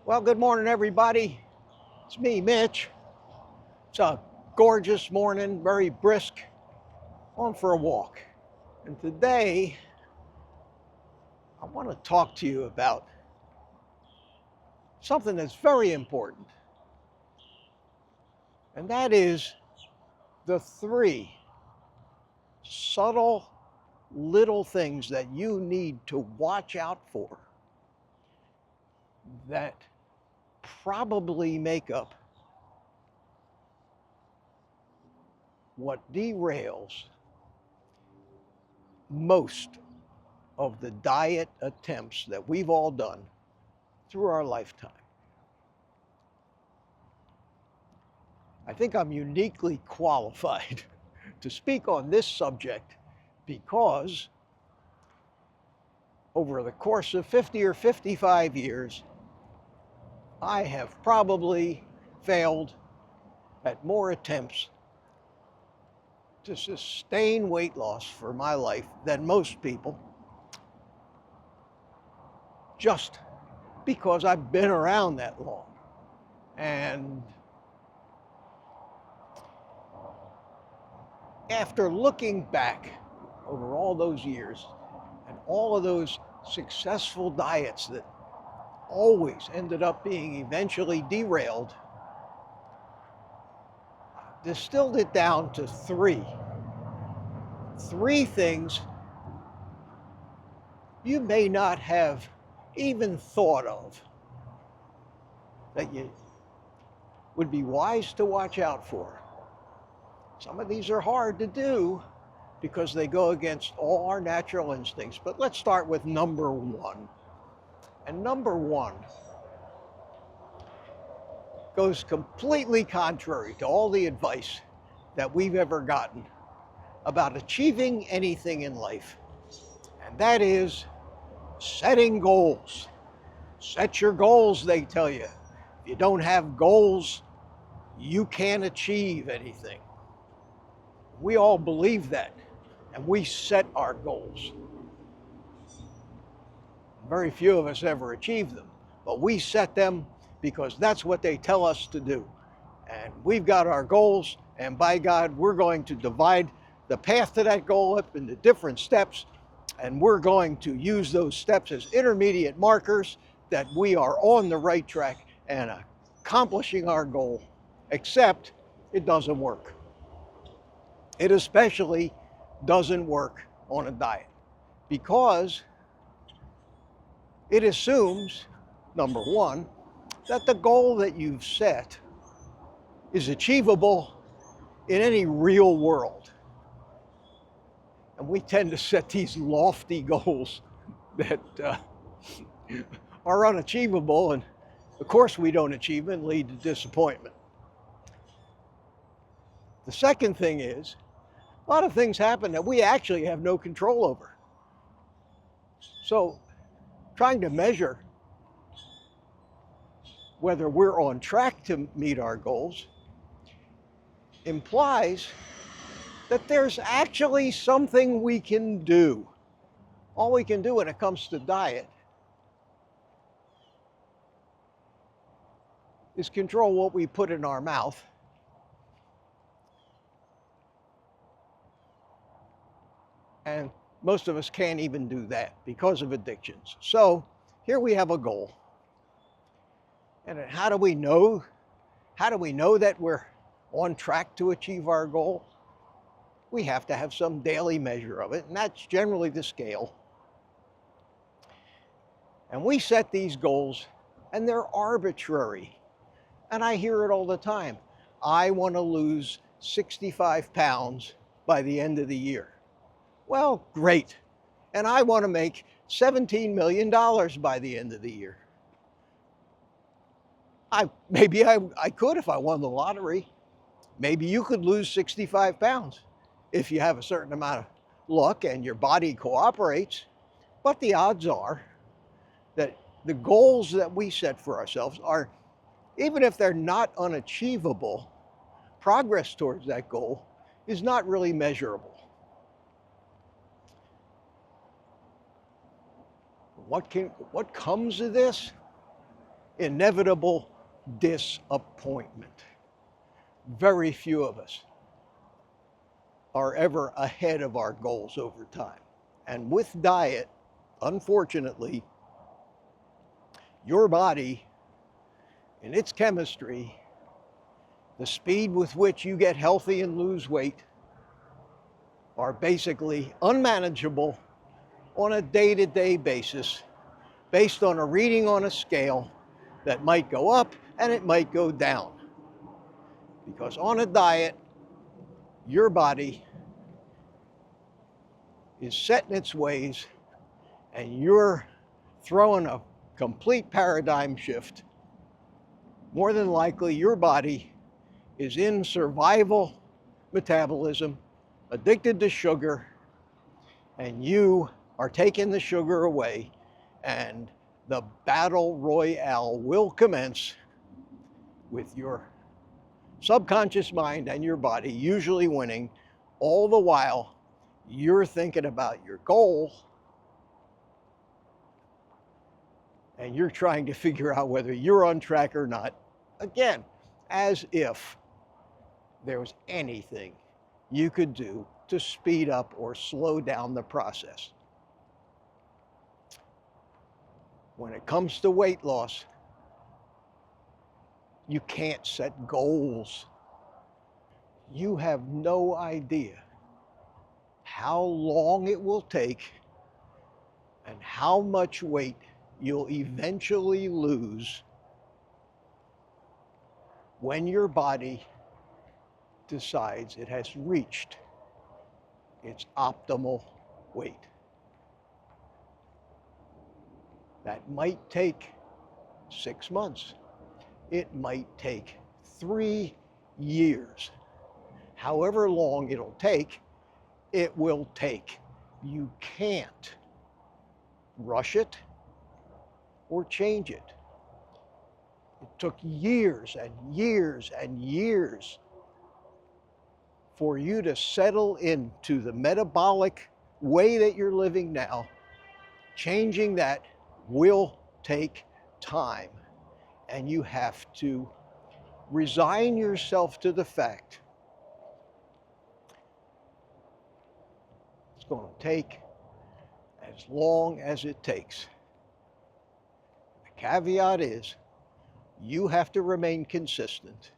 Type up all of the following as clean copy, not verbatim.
Well, good morning, everybody. It's me, Mitch. It's a gorgeous morning, very brisk, on for a walk. And today, I want to talk to you about something that's very important, and that is the three subtle little things that you need to watch out for that probably make up what derails most of the diet attempts that we've all done through our lifetime. I think I'm uniquely qualified to speak on this subject because over the course of 50 or 55 years, I have probably failed at more attempts to sustain weight loss for my life than most people, just because I've been around that long. And after looking back over all those years and all of those successful diets that always ended up being eventually derailed, distilled it down to three things you may not have even thought of that you would be wise to watch out for. Some of these are hard to do because they go against all our natural instincts, but let's start with number one. And number one goes completely contrary to all the advice that we've ever gotten about achieving anything in life, and that is setting goals. Set your goals, they tell you. If you don't have goals, you can't achieve anything. We all believe that, and we set our goals. Very few of us ever achieve them, but we set them because that's what they tell us to do. And we've got our goals, and by God, we're going to divide the path to that goal up into different steps, and we're going to use those steps as intermediate markers that we are on the right track and accomplishing our goal, except it doesn't work. It especially doesn't work on a diet because it assumes, number one, that the goal that you've set is achievable in any real world. And we tend to set these lofty goals that are unachievable, and of course we don't achieve them and lead to disappointment. The second thing is, a lot of things happen that we actually have no control over. So trying to measure whether we're on track to meet our goals implies that there's actually something we can do. All we can do when it comes to diet is control what we put in our mouth and most of us can't even do that because of addictions. So here we have a goal. And how do we know? How do we know that we're on track to achieve our goal? We have to have some daily measure of it, and that's generally the scale. And we set these goals, and they're arbitrary. And I hear it all the time. I want to lose 65 pounds by the end of the year. Well, great. And I want to make $17 million by the end of the year. Maybe I could if I won the lottery. Maybe you could lose 65 pounds if you have a certain amount of luck and your body cooperates. But the odds are that the goals that we set for ourselves are, even if they're not unachievable, progress towards that goal is not really measurable. What comes of this? inevitable disappointment. Very few of us are ever ahead of our goals over time. And with diet, unfortunately, your body, in its chemistry, the speed with which you get healthy and lose weight are basically unmanageable on a day-to-day basis based on a reading on a scale that might go up and it might go down. Because on a diet, your body is set in its ways and you're throwing a complete paradigm shift. More than likely, your body is in survival metabolism, addicted to sugar, and you are taking the sugar away, and the battle royale will commence with your subconscious mind and your body usually winning. All the while you're thinking about your goal and you're trying to figure out whether you're on track or not, again, as if there was anything you could do to speed up or slow down the process. When it comes to weight loss, you can't set goals. You have no idea how long it will take and how much weight you'll eventually lose when your body decides it has reached its optimal weight. That might take 6 months. It might take 3 years. However long it'll take, it will take. You can't rush it or change it. It took years and years and years for you to settle into the metabolic way that you're living now. Changing that will take time, and you have to resign yourself to the fact it's going to take as long as it takes. The caveat is you have to remain consistent.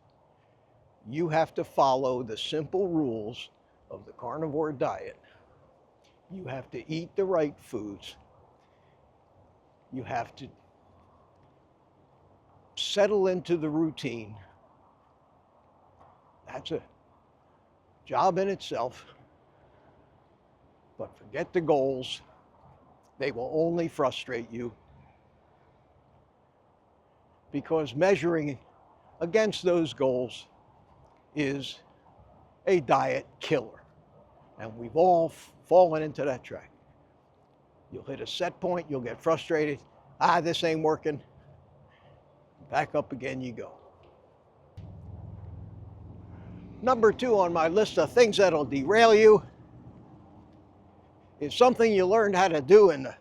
You have to follow the simple rules of the carnivore diet. You have to eat the right foods. You have to settle into the routine. That's a job in itself. But forget the goals. They will only frustrate you, because measuring against those goals is a diet killer. And we've all fallen into that track. You'll hit a set point, you'll get frustrated. This ain't working. Back up again you go. Number 2 on my list of things that'll derail you is something you learned how to do in the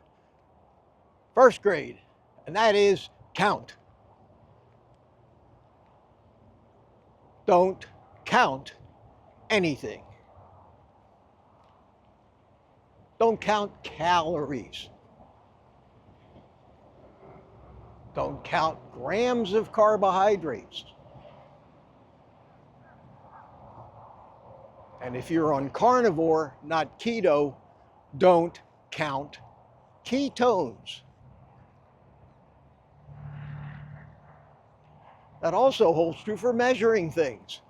1st grade, and that is count. Don't count anything. Don't count calories. Don't count grams of carbohydrates. And if you're on carnivore, not keto, don't count ketones. That also holds true for measuring things.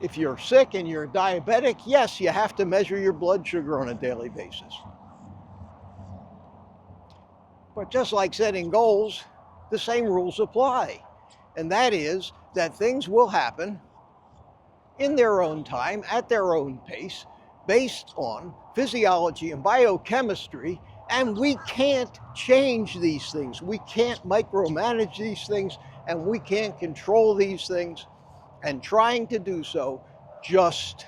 If you're sick and you're diabetic, yes, you have to measure your blood sugar on a daily basis. But just like setting goals, the same rules apply. And that is that things will happen in their own time, at their own pace, based on physiology and biochemistry, and we can't change these things. We can't micromanage these things, and we can't control these things. And trying to do so just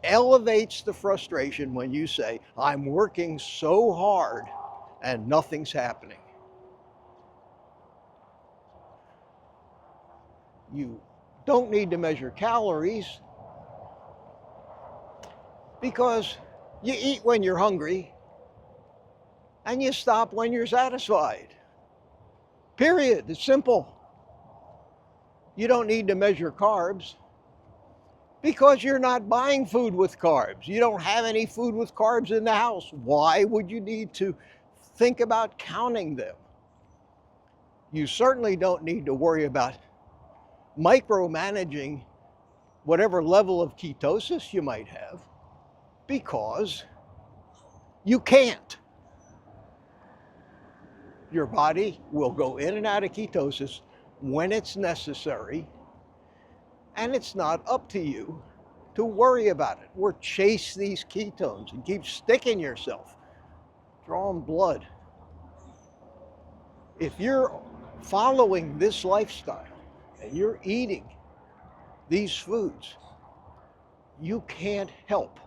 elevates the frustration when you say, I'm working so hard and nothing's happening. You don't need to measure calories because you eat when you're hungry and you stop when you're satisfied. Period. It's simple. You don't need to measure carbs because you're not buying food with carbs. You don't have any food with carbs in the house. Why would you need to think about counting them? You certainly don't need to worry about micromanaging whatever level of ketosis you might have because you can't. Your body will go in and out of ketosis when it's necessary, and it's not up to you to worry about it or chase these ketones and keep sticking yourself, drawing blood. If you're following this lifestyle and you're eating these foods, you can't help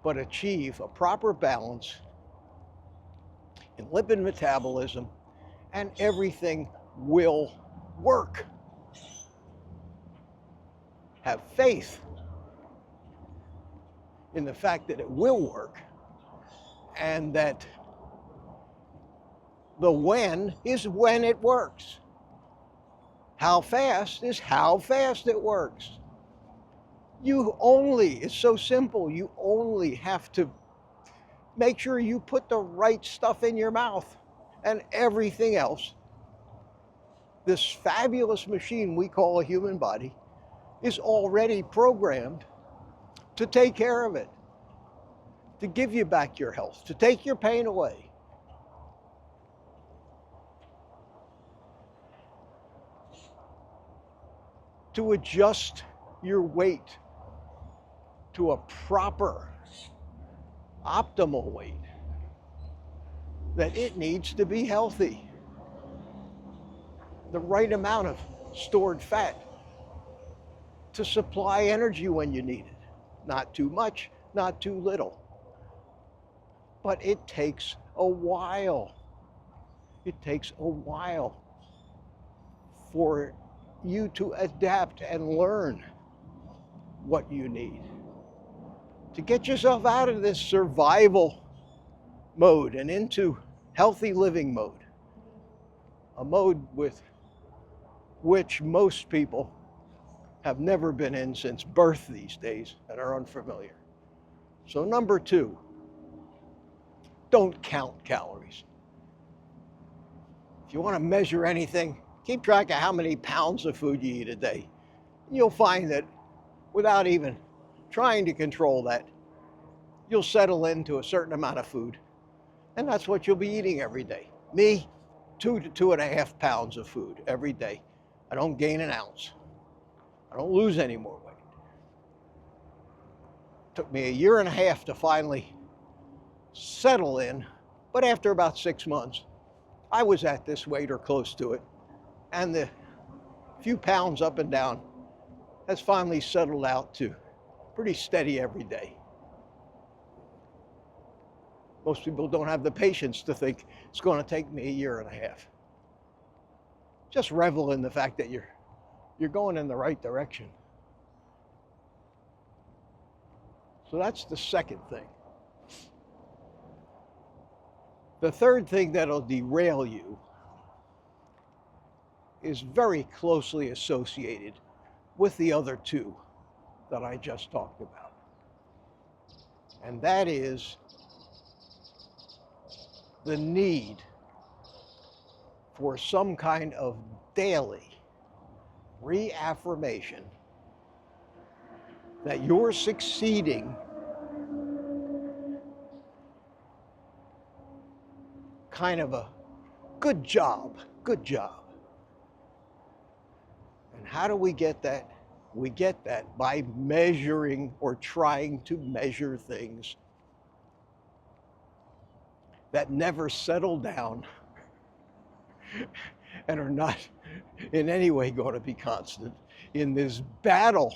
but achieve a proper balance in lipid metabolism, and everything will work. Have faith in the fact that it will work, and that the when is when it works. How fast is how fast it works. It's so simple, you only have to make sure you put the right stuff in your mouth, and everything else, this fabulous machine we call a human body, is already programmed to take care of it, to give you back your health, to take your pain away. To adjust your weight to a proper, optimal weight that it needs to be healthy. The right amount of stored fat to supply energy when you need it. Not too much, not too little. But it takes a while. It takes a while for you to adapt and learn what you need to get yourself out of this survival mode and into healthy living mode, a mode with which most people have never been in since birth these days and are unfamiliar. So number 2, don't count calories. If you want to measure anything, keep track of how many pounds of food you eat a day. You'll find that without even trying to control that, you'll settle into a certain amount of food, and that's what you'll be eating every day. Me, 2 to 2.5 pounds of food every day. I don't gain an ounce. I don't lose any more weight. It took me 1.5 years to finally settle in, but after about 6 months, I was at this weight or close to it, and the few pounds up and down has finally settled out to pretty steady every day. Most people don't have the patience to think it's going to take me 1.5 years. Just revel in the fact that you're going in the right direction. So that's the second thing. The third thing that'll derail you is very closely associated with the other 2 that I just talked about. And that is the need for some kind of daily reaffirmation that you're succeeding kind of a good job. And how do we get that? We get that by measuring or trying to measure things that never settle down and are not in any way going to be constant in this battle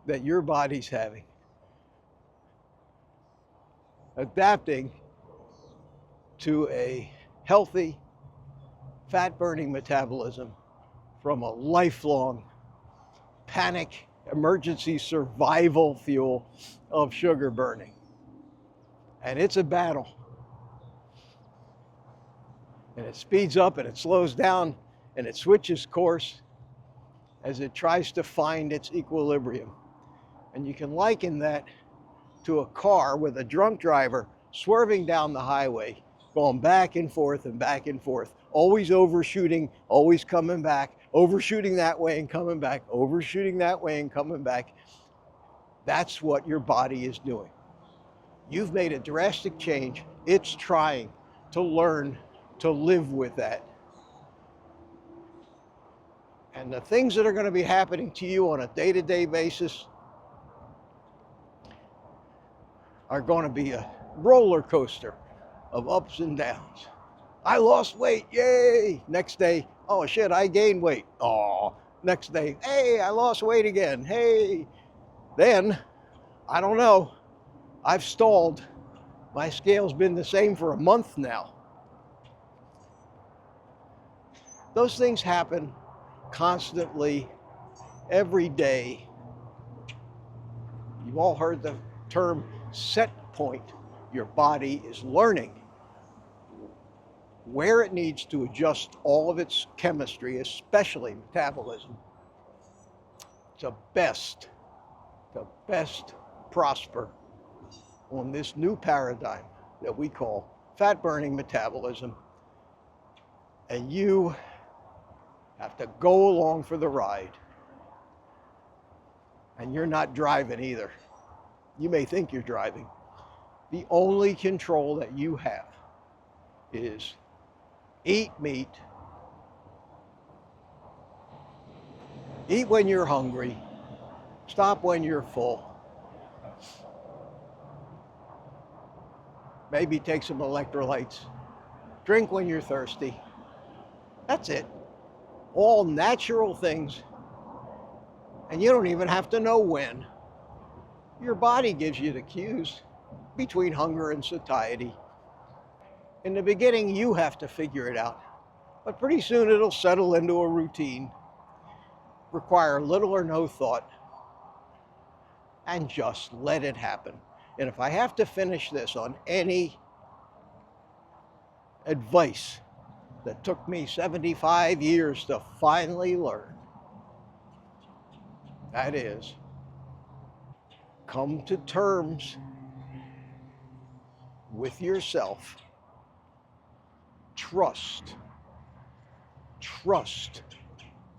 that your body's having adapting to a healthy fat-burning metabolism from a lifelong panic emergency survival fuel of sugar burning. And it's a battle. And it speeds up and it slows down and it switches course as it tries to find its equilibrium. And you can liken that to a car with a drunk driver swerving down the highway, going back and forth, always overshooting, always coming back, overshooting that way and coming back, overshooting that way and coming back. That's what your body is doing. You've made a drastic change. It's trying to learn to live with that. And the things that are going to be happening to you on a day-to-day basis are going to be a roller coaster of ups and downs. I lost weight, yay! Next day, oh shit, I gained weight. Oh, next day, hey, I lost weight again, hey. Then, I don't know, I've stalled. My scale's been the same for a month now. Those things happen constantly, every day. You've all heard the term set point. Your body is learning where it needs to adjust all of its chemistry, especially metabolism, to best prosper on this new paradigm that we call fat-burning metabolism. And you have to go along for the ride. And you're not driving either. You may think you're driving. The only control that you have is eat meat, eat when you're hungry, stop when you're full, maybe take some electrolytes, drink when you're thirsty. That's it. All natural things, and you don't even have to know when. Your body gives you the cues between hunger and satiety. In the beginning, you have to figure it out, but pretty soon it'll settle into a routine, require little or no thought, and just let it happen. And if I have to finish this on any advice that took me 75 years to finally learn, that is, come to terms with yourself. Trust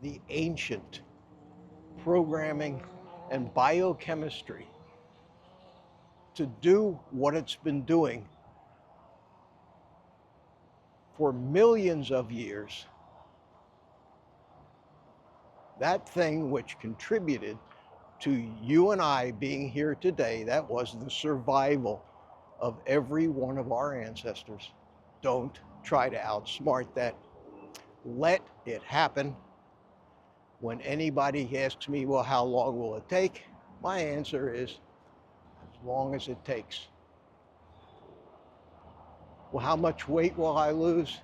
the ancient programming and biochemistry to do what it's been doing for millions of years. That thing which contributed to you and I being here today, that was the survival of every one of our ancestors. Don't try to outsmart that. Let it happen. When anybody asks me, well, how long will it take? My answer is, as long as it takes. Well, how much weight will I lose?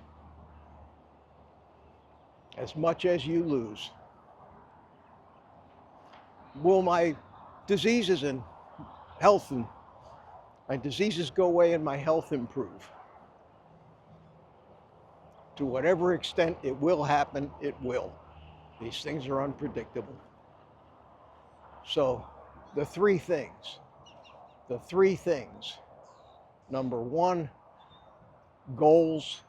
As much as you lose. Will my diseases and health and my diseases go away and my health improve? To whatever extent it will happen, it will. These things are unpredictable. So the three things. Number one, goals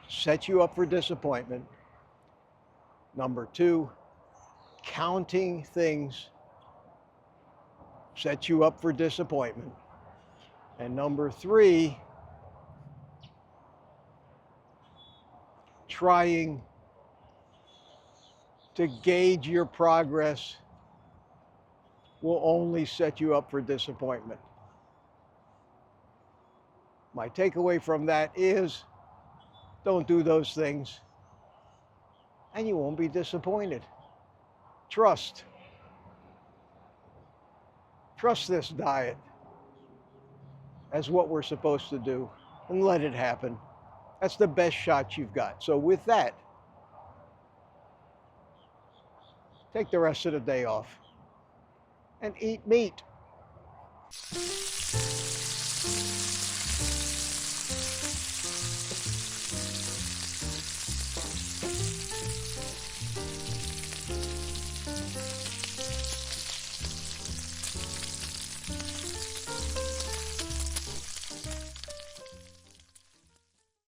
set you up for disappointment. Number two, counting things set you up for disappointment. And number three, trying to gauge your progress will only set you up for disappointment. My takeaway from that is, don't do those things and you won't be disappointed. Trust this diet as what we're supposed to do and let it happen. That's the best shot you've got. So with that, take the rest of the day off and eat meat.